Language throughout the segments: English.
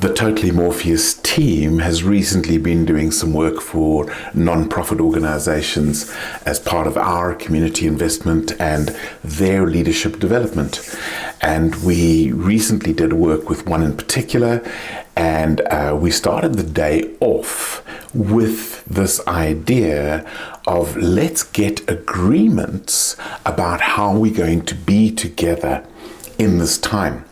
The Totally Morpheus team has recently been doing some work for non-profit organizations as part of our community investment and their leadership development. And we recently did work with one in particular, and we started the day off with this idea of let's get agreements about how we're going to be together in this time.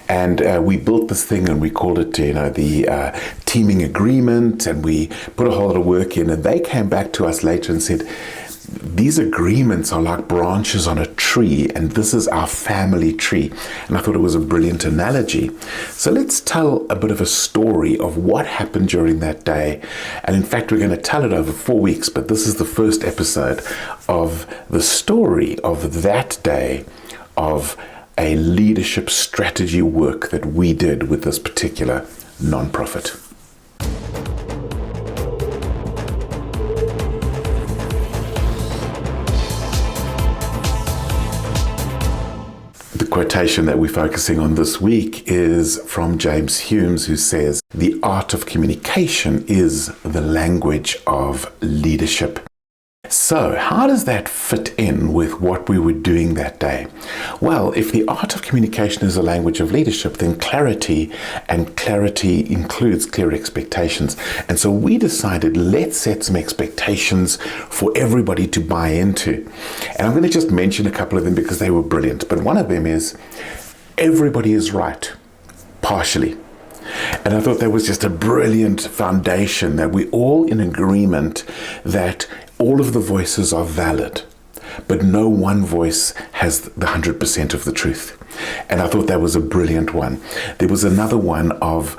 And we built this thing and we called it, the teaming agreement, and we put a whole lot of work in, and they came back to us later and said, these agreements are like branches on a tree, and this is our family tree. And I thought it was a brilliant analogy. So let's tell a bit of a story of what happened during that day. And in fact, we're going to tell it over 4 weeks, but this is the first episode of the story of that day of a leadership strategy work that we did with this particular nonprofit. The quotation that we're focusing on this week is from James Humes, who says, "The art of communication is the language of leadership." So how does that fit in with what we were doing that day? Well, if the art of communication is a language of leadership, then clarity includes clear expectations. And so we decided, let's set some expectations for everybody to buy into. And I'm going to just mention a couple of them because they were brilliant. But one of them is, everybody is right, partially. And I thought that was just a brilliant foundation, that we're all in agreement that all of the voices are valid, but no one voice has the 100% of the truth. And I thought that was a brilliant one. There was another one of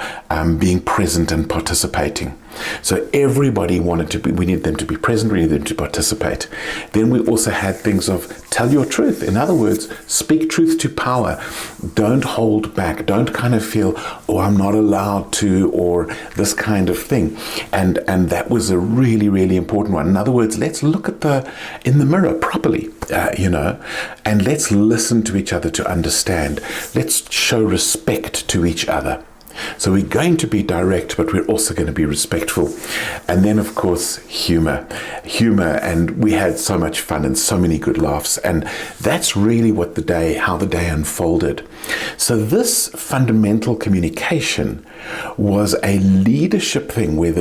being present and participating. So everybody we need them to be present, we need them to participate. Then we also had things of tell your truth. In other words, speak truth to power. Don't hold back. Don't kind of feel, oh, I'm not allowed to, or this kind of thing. And that was a really, really important one. In other words, let's look in the mirror properly, and let's listen to each other to understand. Let's show respect to each other. So we're going to be direct, but we're also going to be respectful. And then, of course, humor, and we had so much fun and so many good laughs. And that's really how the day unfolded. So this fundamental communication was a leadership thing where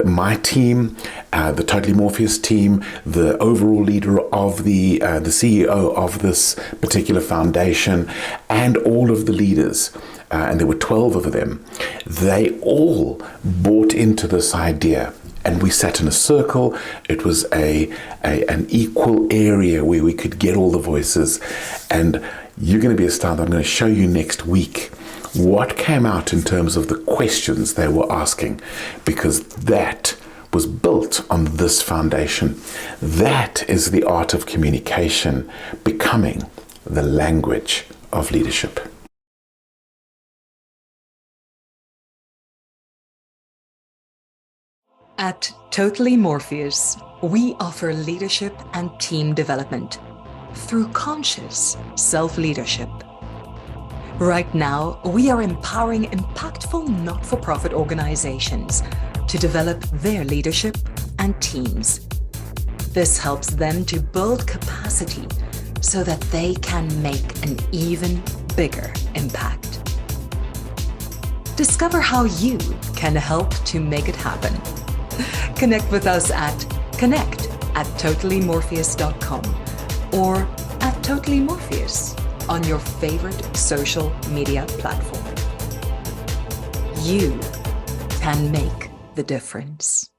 my team, the Totally Morpheus team, the overall leader of the CEO of this particular foundation, and all of the leaders, and there were 12 of them, they all bought into this idea. And we sat in a circle. It was an equal area where we could get all the voices. And you're going to be astounded. I'm going to show you next week what came out in terms of the questions they were asking, because that was built on this foundation. That is the art of communication becoming the language of leadership. At Totally Morpheus, we offer leadership and team development through conscious self-leadership. Right now, we are empowering impactful not-for-profit organizations to develop their leadership and teams. This helps them to build capacity so that they can make an even bigger impact. Discover how you can help to make it happen. Connect with us at connect@totallymorpheus.com or at Totally Morpheus on your favorite social media platform. You can make the difference.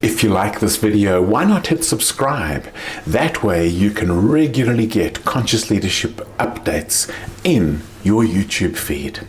If you like this video, why not hit subscribe? That way you can regularly get conscious leadership updates in your YouTube feed.